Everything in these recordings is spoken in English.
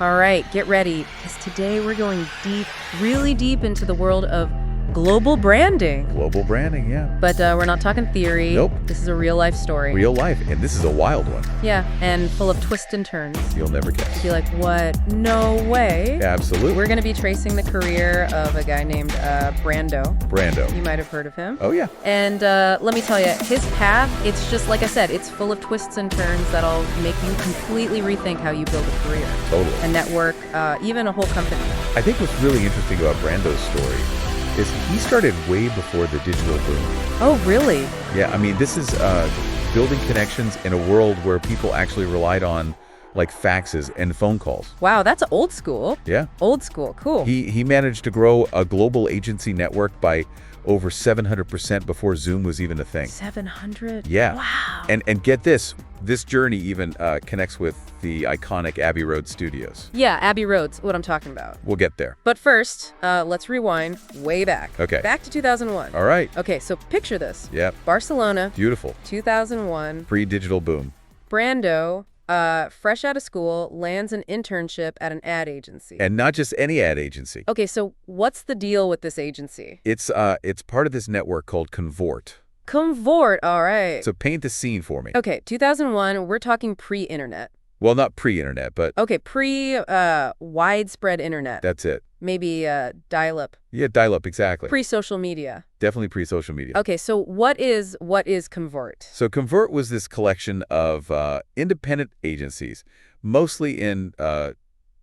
All right, get ready, because today we're going deep, really deep into the world of global branding. Global branding, yeah. But we're not talking theory. Nope. This is a real-life story. Real life, and this is a wild one. Yeah, and full of twists and turns. You'll never guess. You'll be like, what? No way. Absolutely. We're going to be tracing the career of a guy named Brando. Brando. You might have heard of him. Oh, yeah. And let me tell you, his path, it's just, like I said, it's full of twists and turns that'll make you completely rethink how you build a career. Totally. A network, even a whole company. I think what's really interesting about Brando's story is he started way before the digital boom. Oh, really? Yeah, I mean, this is building connections in a world where people actually relied on like faxes and phone calls. Wow, that's old school. Yeah. Old school, cool. He managed to grow a global agency network by over 700% before Zoom was even a thing. 700? Yeah. Wow. And get this journey even connects with the iconic Abbey Road Studios. Yeah, Abbey Road's what I'm talking about. We'll get there. But first, let's rewind way back. Okay. Back to 2001. All right. Okay, so picture this. Yep. Barcelona, Beautiful. 2001. Pre-digital boom. Brando, fresh out of school, lands an internship at an ad agency. And not just any ad agency. Okay, so what's the deal with this agency? It's part of this network called Convort. Convort, all right. So paint the scene for me. Okay, 2001, we're talking pre-internet. Well, not pre-internet, but Okay, pre-widespread internet. that's it. Maybe dial-up. Yeah, dial-up, exactly. Pre-social media. Definitely pre-social media. Okay, so what is Convort? So Convert was this collection of independent agencies, mostly in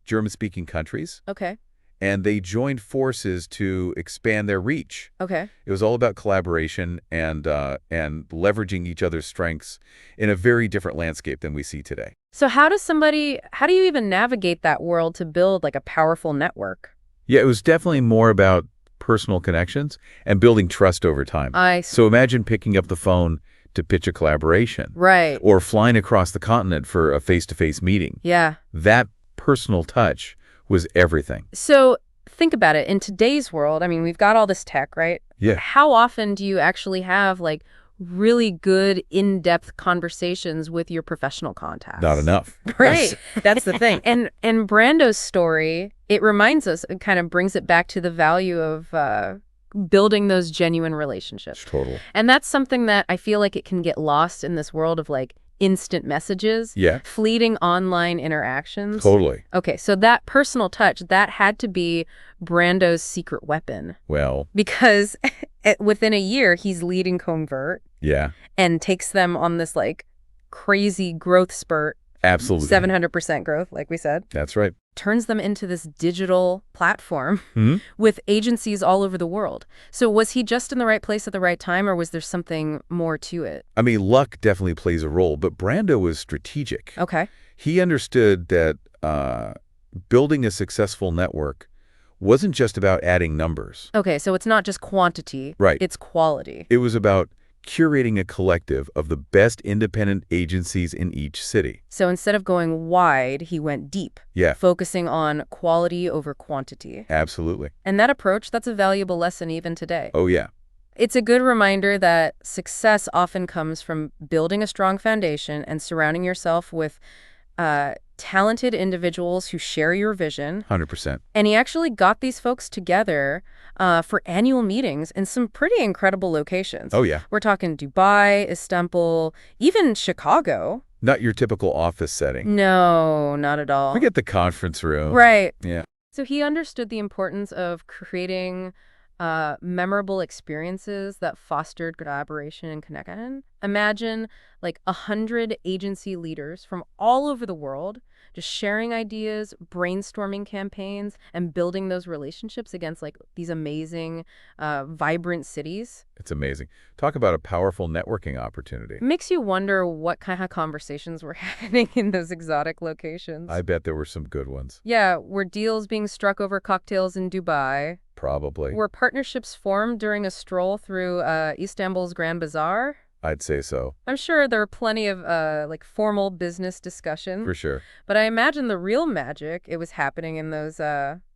German-speaking countries, Okay, and they joined forces to expand their reach. okay. It was all about collaboration and leveraging each other's strengths in a very different landscape than we see today. So how do you even navigate that world to build like a powerful network? Yeah, it was definitely more about personal connections and building trust over time. I see. So imagine picking up the phone to pitch a collaboration. Right. Or flying across the continent for a face-to-face meeting. Yeah. That personal touch was everything. So think about it. In today's world, I mean, we've got all this tech, right? Yeah. How often do you actually have like really good in-depth conversations with your professional contacts? Not enough. Right. That's the thing. And Brando's story, it reminds us, it kind of brings it back to the value of building those genuine relationships. Total. And that's something that I feel like it can get lost in this world of like instant messages, Yeah. fleeting online interactions. Totally. Okay, so that personal touch, that had to be Brando's secret weapon. Well, Because within a year, he's leading Convert yeah. and takes them on this like crazy growth spurt. Absolutely. 700% growth, like we said. That's right. Turns them into this digital platform Hmm? with agencies all over the world. So was he just in the right place at the right time, or was there something more to it? I mean, luck definitely plays a role, but Brando was strategic. Okay. He understood that building a successful network wasn't just about adding numbers. Okay, so it's not just quantity. Right. It's quality. It was about curating a collective of the best independent agencies in each city. So instead of going wide, he went deep, Yeah, focusing on quality over quantity. absolutely. And that approach, that's a valuable lesson even today. Oh, yeah. It's a good reminder that success often comes from building a strong foundation and surrounding yourself with talented individuals who share your vision. 100%. And he actually got these folks together for annual meetings in some pretty incredible locations. Oh, yeah. We're talking Dubai, Istanbul, even Chicago. Not your typical office setting. No, not at all. Forget the conference room. Right. Yeah. So he understood the importance of creating memorable experiences that fostered collaboration and connection. Imagine like 100 agency leaders from all over the world just sharing ideas, brainstorming campaigns, and building those relationships against like these amazing, vibrant cities. It's amazing. Talk about a powerful networking opportunity. It makes you wonder what kind of conversations were happening in those exotic locations. I bet there were some good ones. Yeah, were deals being struck over cocktails in Dubai? Probably. Were partnerships formed during a stroll through Istanbul's Grand Bazaar? I'd say so. I'm sure there are plenty of like formal business discussions. For sure. But I imagine the real magic, it was happening in those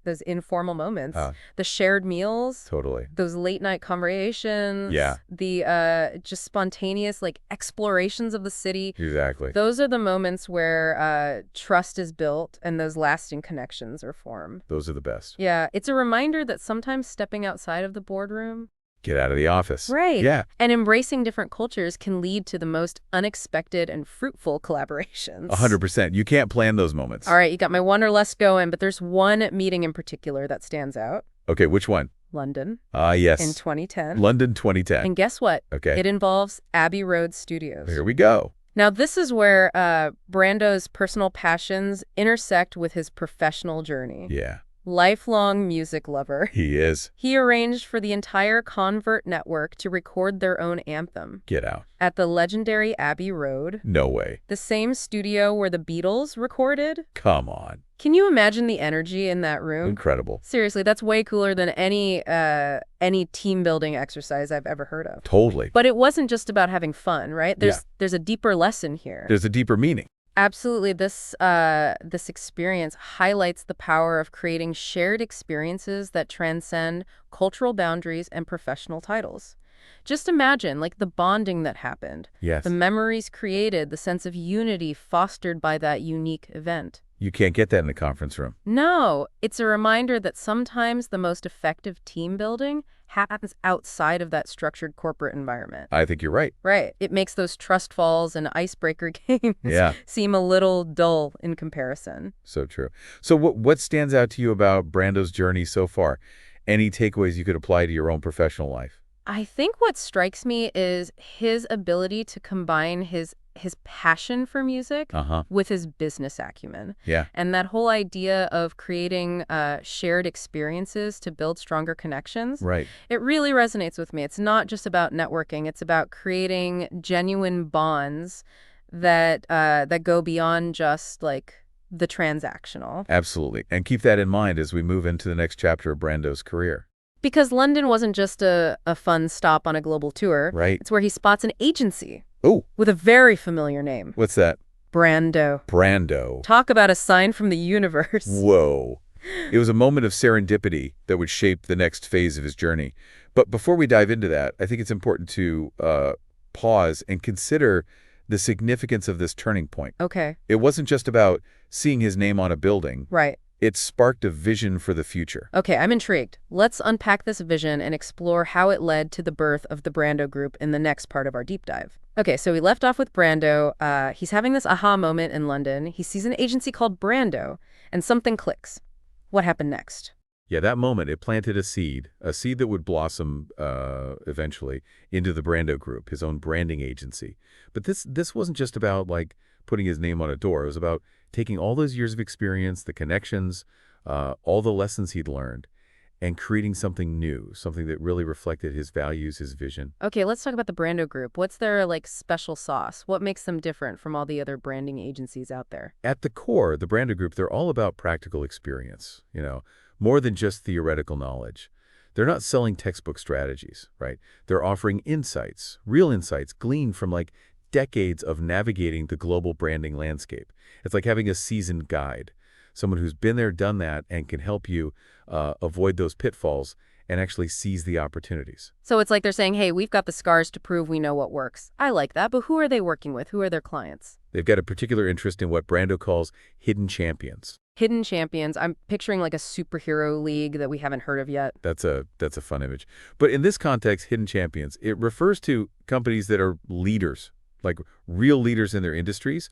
those informal moments, Uh, the shared meals, totally. those late night Yeah, conversations, the just spontaneous like explorations of the city. exactly. Those are the moments where trust is built and those lasting connections are formed. Those are the best. Yeah, it's a reminder that sometimes stepping outside of the boardroom. Get out of the office. Right. Yeah, And embracing different cultures can lead to the most unexpected and fruitful collaborations. 100%. You can't plan those moments. All right, you got my wanderlust going, but there's one meeting in particular that stands out. Okay, which one? London in Yes. 2010. London 2010. And guess what? Okay. It involves Abbey Road Studios. Here we go. Now, this is where Brando's personal passions intersect with his professional journey. Yeah, Lifelong music lover. he is. He arranged for the entire Convert network to record their own anthem Get out. at the legendary Abbey Road, No way. the same studio where the Beatles recorded. Come on. Can you imagine the energy in that room? Incredible. Seriously, that's way cooler than any team building exercise I've ever heard of. Totally. But it wasn't just about having fun, right? There's a deeper lesson here. There's a deeper meaning. Absolutely. This experience highlights the power of creating shared experiences that transcend cultural boundaries and professional titles. Just imagine, like, the bonding that happened, Yes. the memories created, the sense of unity fostered by that unique event. You can't get that in a conference room. No, it's a reminder that sometimes the most effective team building happens outside of that structured corporate environment. I think you're right. Right. It makes those trust falls and icebreaker games Yeah. seem a little dull in comparison. So true. So what stands out to you about Brando's journey so far? Any takeaways you could apply to your own professional life? I think what strikes me is his ability to combine his passion for music Uh-huh. with his business acumen. Yeah. And that whole idea of creating shared experiences to build stronger connections. Right. It really resonates with me. It's not just about networking. It's about creating genuine bonds that go beyond just like the transactional. Absolutely. And keep that in mind as we move into the next chapter of Brando's career. Because London wasn't just a fun stop on a global tour. Right. It's where he spots an agency Oh, with a very familiar name, what's that? Brando. Brando. Talk about a sign from the universe. Whoa. It was a moment of serendipity that would shape the next phase of his journey. But before we dive into that, I think it's important to pause and consider the significance of this turning point. Okay, It wasn't just about seeing his name on a building. right. It sparked a vision for the future. Okay, I'm intrigued. Let's unpack this vision and explore how it led to the birth of the Brando Group in the next part of our deep dive. Okay, so we left off with Brando. He's having this aha moment in London. He sees an agency called Brando, and something clicks. What happened next? Yeah, that moment, it planted a seed that would blossom eventually into the Brando Group, his own branding agency. But this wasn't just about, like, putting his name on a door. It was about taking all those years of experience, the connections, all the lessons he'd learned, and creating something new, something that really reflected his values, his vision. Okay, let's talk about the Brando Group. What's their, like, special sauce? What makes them different from all the other branding agencies out there? At the core, the Brando Group, they're all about practical experience, more than just theoretical knowledge. They're not selling textbook strategies, right? They're offering insights, real insights gleaned from, like, decades of navigating the global branding landscape. It's like having a seasoned guide, someone who's been there, done that, and can help you avoid those pitfalls and actually seize the opportunities. So it's like they're saying, hey, we've got the scars to prove we know what works. I like that, but who are they working with? Who are their clients? They've got a particular interest in what Brando calls hidden champions. Hidden champions. I'm picturing like a superhero league that we haven't heard of yet. That's a fun image. But in this context, hidden champions, it refers to companies that are leaders, like real leaders in their industries,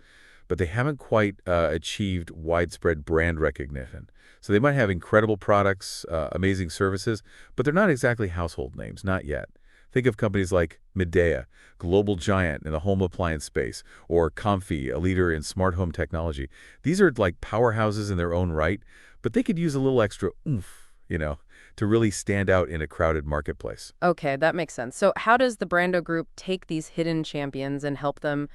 but they haven't quite achieved widespread brand recognition. So they might have incredible products, amazing services, but they're not exactly household names, not yet. Think of companies like Midea, global giant in the home appliance space, or Comfy, a leader in smart home technology. These are like powerhouses in their own right, but they could use a little extra oomph, to really stand out in a crowded marketplace. Okay, that makes sense. So how does the Brando Group take these hidden champions and help them,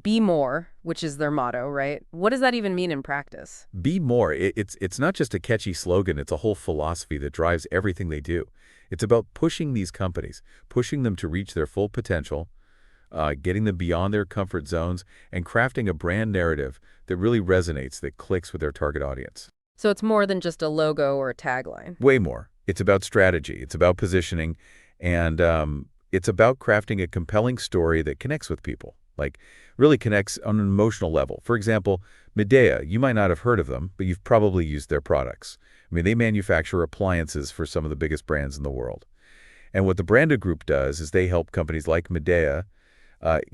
be more, which is their motto, right? What does that even mean in practice? Be more. It's not just a catchy slogan. It's a whole philosophy that drives everything they do. It's about pushing these companies, pushing them to reach their full potential, getting them beyond their comfort zones, and crafting a brand narrative that really resonates, that clicks with their target audience. So it's more than just a logo or a tagline. Way more. It's about strategy. It's about positioning. And it's about crafting a compelling story that connects with people, like really connects on an emotional level. For example, Medea, you might not have heard of them, but you've probably used their products. I mean, they manufacture appliances for some of the biggest brands in the world. And what the Brando Group does is they help companies like Medea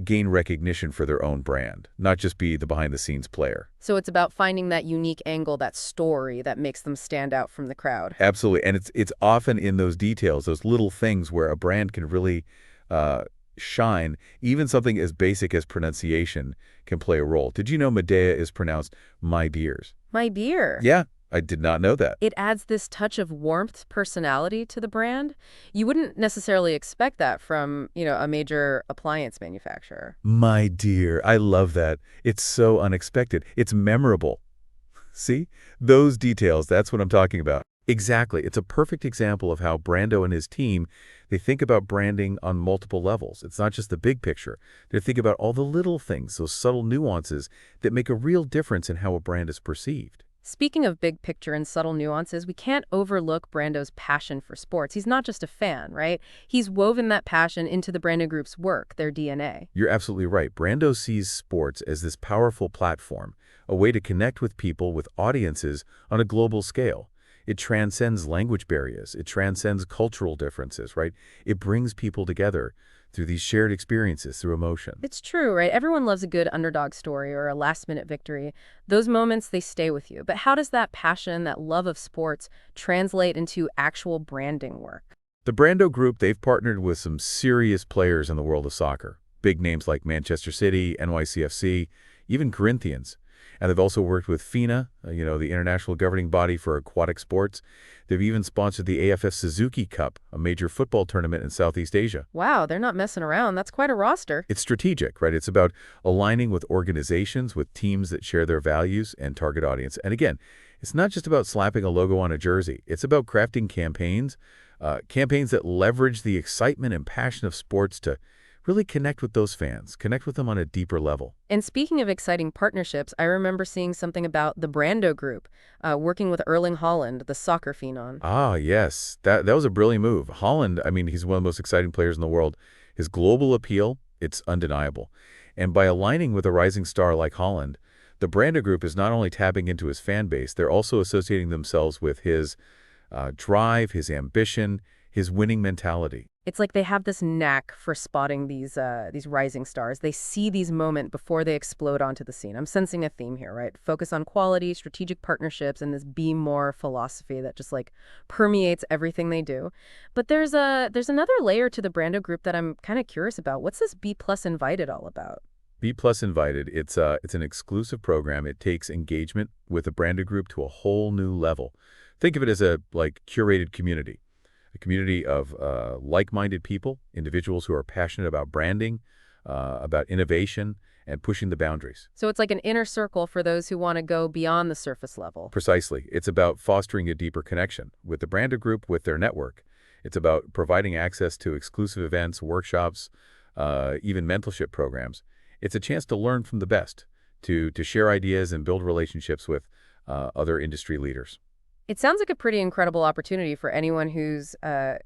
gain recognition for their own brand, not just be the behind-the-scenes player. So it's about finding that unique angle, that story that makes them stand out from the crowd. Absolutely, and it's often in those details, those little things where a brand can really uh, shine. Even something as basic as pronunciation can play a role. Did you know Medea is pronounced my dears? My dear. Yeah, I did not know that. It adds this touch of warmth, personality to the brand. You wouldn't necessarily expect that from, a major appliance manufacturer. My dear, I love that. It's so unexpected. It's memorable. See? Those details, that's what I'm talking about. Exactly. It's a perfect example of how Brando and his team, they think about branding on multiple levels. It's not just the big picture. They think about all the little things, those subtle nuances that make a real difference in how a brand is perceived. Speaking of big picture and subtle nuances, we can't overlook Brando's passion for sports. He's not just a fan, right? He's woven that passion into the Brando Group's work, their DNA. You're absolutely right. Brando sees sports as this powerful platform, a way to connect with people, with audiences on a global scale. It transcends language barriers. It transcends cultural differences, right? It brings people together through these shared experiences, through emotion. It's true, right? Everyone loves a good underdog story or a last-minute victory. Those moments, they stay with you. But how does that passion, that love of sports, translate into actual branding work? The Brando Group, they've partnered with some serious players in the world of soccer. Big names like Manchester City, NYCFC, even Corinthians. And they've also worked with FINA, the international governing body for aquatic sports. They've even sponsored the AFF Suzuki Cup, a major football tournament in Southeast Asia. Wow, they're not messing around. That's quite a roster. It's strategic, right? It's about aligning with organizations, with teams that share their values and target audience. And again, it's not just about slapping a logo on a jersey. It's about crafting campaigns, campaigns that leverage the excitement and passion of sports to really connect with those fans, connect with them on a deeper level. And speaking of exciting partnerships, I remember seeing something about the Brando Group, working with Erling Haaland, the soccer phenom. Ah, yes. That was a brilliant move. Haaland, I mean, he's one of the most exciting players in the world. His global appeal, it's undeniable. And by aligning with a rising star like Haaland, the Brando Group is not only tapping into his fan base, they're also associating themselves with his drive, his ambition, his winning mentality. It's like they have this knack for spotting these rising stars. They see these moments before they explode onto the scene. I'm sensing a theme here, right? Focus on quality, strategic partnerships, and this be more philosophy that just like permeates everything they do. But there's another layer to the Brando Group that I'm kind of curious about. What's this B Plus Invited all about? B Plus Invited, it's an exclusive program. It takes engagement with the Brando Group to a whole new level. Think of it as a curated community. A community of like-minded people, individuals who are passionate about branding, about innovation, and pushing the boundaries. So it's like an inner circle for those who want to go beyond the surface level. Precisely. It's about fostering a deeper connection with the Brando Group, with their network. It's about providing access to exclusive events, workshops, even mentorship programs. It's a chance to learn from the best, to share ideas and build relationships with other industry leaders. It sounds like a pretty incredible opportunity for anyone who's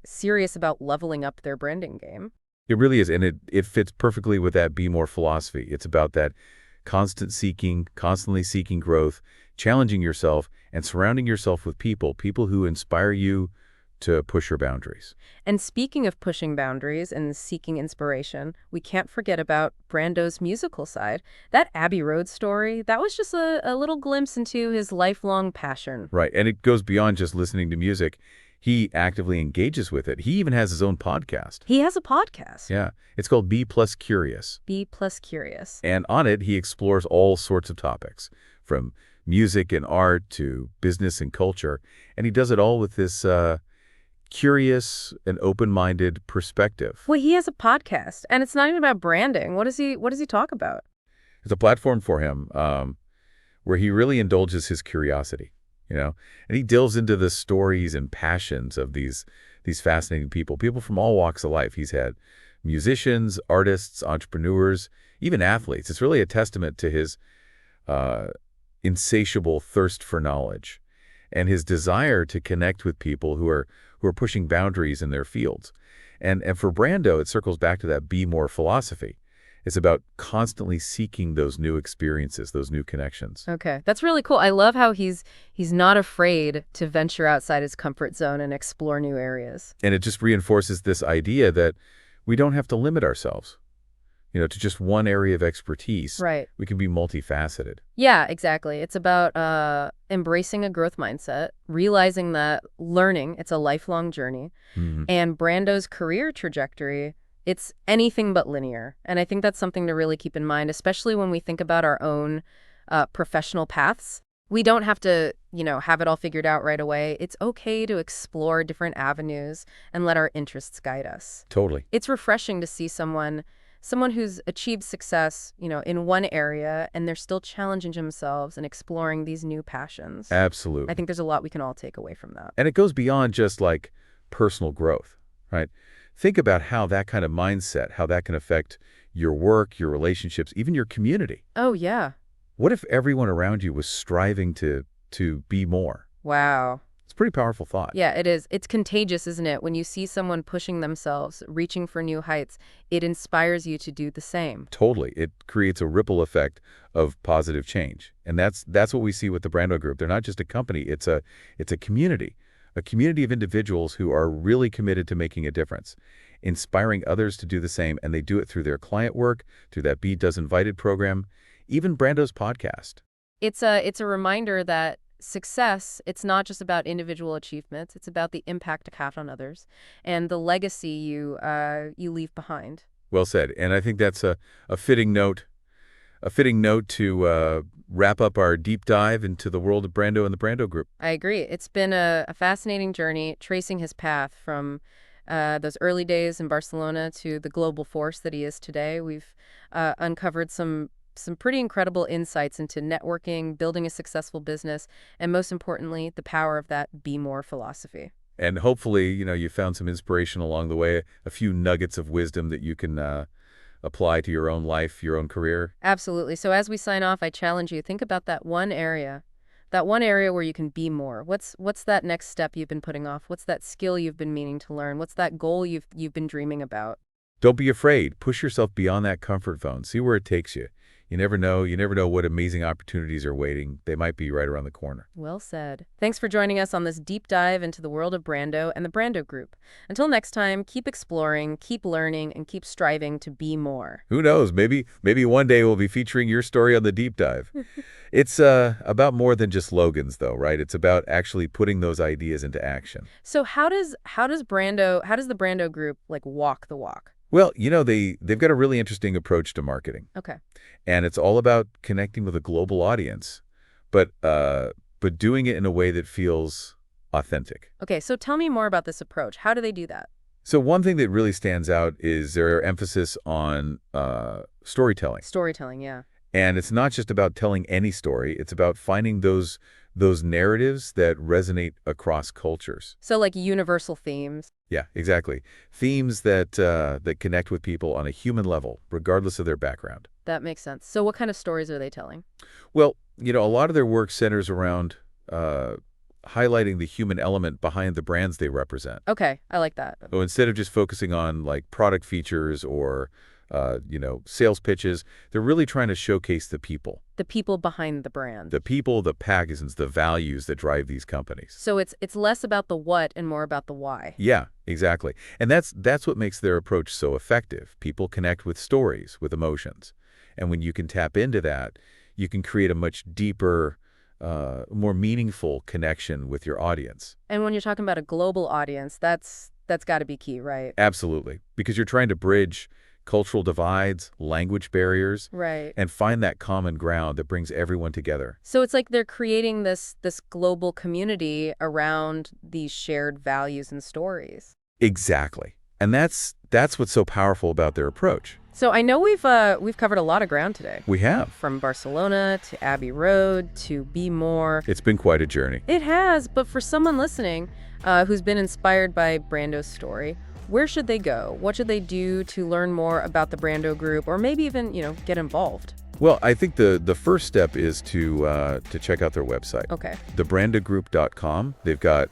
serious about leveling up their branding game. It really is, and it fits perfectly with that Be More philosophy. It's about that constantly seeking growth, challenging yourself, and surrounding yourself with people who inspire you to push your boundaries. And speaking of pushing boundaries and seeking inspiration, we can't forget about Brando's musical side. That Abbey Road story, that was just a little glimpse into his lifelong passion. Right, and it goes beyond just listening to music. He actively engages with it. He even has his own podcast. He has a podcast. Yeah, it's called B Plus Curious. B Plus Curious. And on it, he explores all sorts of topics, from music and art to business and culture. And he does it all with this curious and open-minded perspective. Well, he has a podcast, and it's not even about branding. What does he talk about? It's a platform for him where he really indulges his curiosity, and he delves into the stories and passions of these fascinating people from all walks of life. He's had musicians, artists, entrepreneurs, even athletes. It's really a testament to his insatiable thirst for knowledge. and his desire to connect with people who are pushing boundaries in their fields. And for Brando, it circles back to that be more philosophy. It's about constantly seeking those new experiences, those new connections. Okay, that's really cool. I love how he's not afraid to venture outside his comfort zone and explore new areas. And it just reinforces this idea that we don't have to limit ourselves, to just one area of expertise. Right. We can be multifaceted. Yeah, exactly. It's about embracing a growth mindset, realizing that learning, it's a lifelong journey, Mhm. and Brando's career trajectory, it's anything but linear. And I think that's something to really keep in mind, especially when we think about our own professional paths. We don't have to, have it all figured out right away. It's okay to explore different avenues and let our interests guide us. Totally. It's refreshing to see someone who's achieved success, in one area and they're still challenging themselves and exploring these new passions. Absolutely. I think there's a lot we can all take away from that. And it goes beyond just like personal growth, right? Think about how that kind of mindset, how that can affect your work, your relationships, even your community. Oh, yeah. What if everyone around you was striving to be more? Wow. It's a pretty powerful thought. Yeah, it is. It's contagious, isn't it? When you see someone pushing themselves, reaching for new heights, it inspires you to do the same. Totally. It creates a ripple effect of positive change. And that's what we see with the Brando Group. They're not just a company, it's a community of individuals who are really committed to making a difference, inspiring others to do the same, and they do it through their client work, through that Be Does Invited program, even Brando's podcast. It's a reminder that success, it's not just about individual achievements, it's about the impact you have on others and the legacy you leave behind. Well said. And I think that's a fitting note to wrap up our deep dive into the world of Brando and the Brando Group. I agree. It's been a fascinating journey tracing his path from those early days in Barcelona to the global force that he is today. We've uncovered some pretty incredible insights into networking, building a successful business, and most importantly, the power of that be more philosophy. And hopefully, you found some inspiration along the way, a few nuggets of wisdom that you can apply to your own life, your own career. Absolutely. So as we sign off, I challenge you, think about that one area where you can be more. What's that next step you've been putting off? What's that skill you've been meaning to learn? What's that goal you've been dreaming about? Don't be afraid. Push yourself beyond that comfort zone. See where it takes you. You never know what amazing opportunities are waiting. They might be right around the corner. Well said. Thanks for joining us on this deep dive into the world of Brando and the Brando Group. Until next time, keep exploring, keep learning, and keep striving to be more. Who knows? Maybe one day we'll be featuring your story on the deep dive. It's about more than just slogans, though, right? It's about actually putting those ideas into action. So how does the Brando Group walk the walk? Well, they've got a really interesting approach to marketing. Okay. And it's all about connecting with a global audience, but doing it in a way that feels authentic. Okay, so tell me more about this approach. How do they do that? So one thing that really stands out is their emphasis on storytelling. Storytelling, yeah. And it's not just about telling any story. It's about finding those narratives that resonate across cultures. So universal themes. Yeah, exactly. Themes that connect with people on a human level, regardless of their background. That makes sense. So what kind of stories are they telling? Well, a lot of their work centers around highlighting the human element behind the brands they represent. Okay, I like that. So instead of just focusing on product features or sales pitches, they're really trying to showcase the people. The people behind the brand. The people, the packages, the values that drive these companies. So it's less about the what and more about the why. Yeah, exactly. And that's what makes their approach so effective. People connect with stories, with emotions. And when you can tap into that, you can create a much deeper, more meaningful connection with your audience. And when you're talking about a global audience, that's got to be key, right? Absolutely. Because you're trying to bridge cultural divides, language barriers, right, and find that common ground that brings everyone together. So it's like they're creating this global community around these shared values and stories. Exactly. And that's what's so powerful about their approach. So I know we've covered a lot of ground today. We have. From Barcelona to Abbey Road to Be More. It's been quite a journey. It has, but for someone listening who's been inspired by Brando's story, where should they go? What should they do to learn more about the Brando Group or maybe even, get involved? Well, I think the first step is to check out their website. Okay. thebrandogroup.com. They've got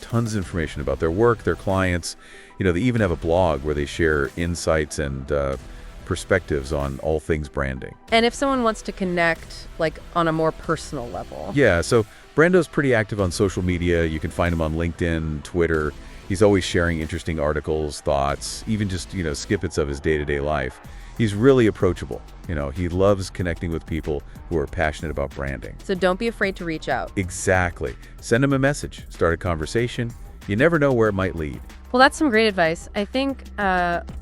tons of information about their work, their clients. They even have a blog where they share insights and perspectives on all things branding. And if someone wants to connect, like, on a more personal level? Yeah, so Brando's pretty active on social media. You can find him on LinkedIn, Twitter. He's always sharing interesting articles, thoughts, even just, snippets of his day-to-day life. He's really approachable. He loves connecting with people who are passionate about branding. So don't be afraid to reach out. Exactly. Send him a message, start a conversation. You never know where it might lead. Well, that's some great advice. I think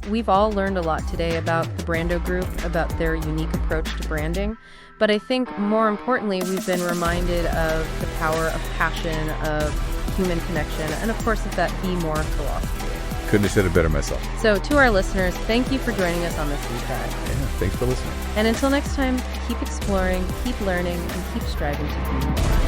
we've all learned a lot today about the Brando Group, about their unique approach to branding. But I think more importantly, we've been reminded of the power of passion, of human connection, and of course of that Be More philosophy. Couldn't have said it better myself. So to our listeners, thank you for joining us on this deep dive. Yeah, thanks for listening. And until next time, keep exploring, keep learning, and keep striving to be more.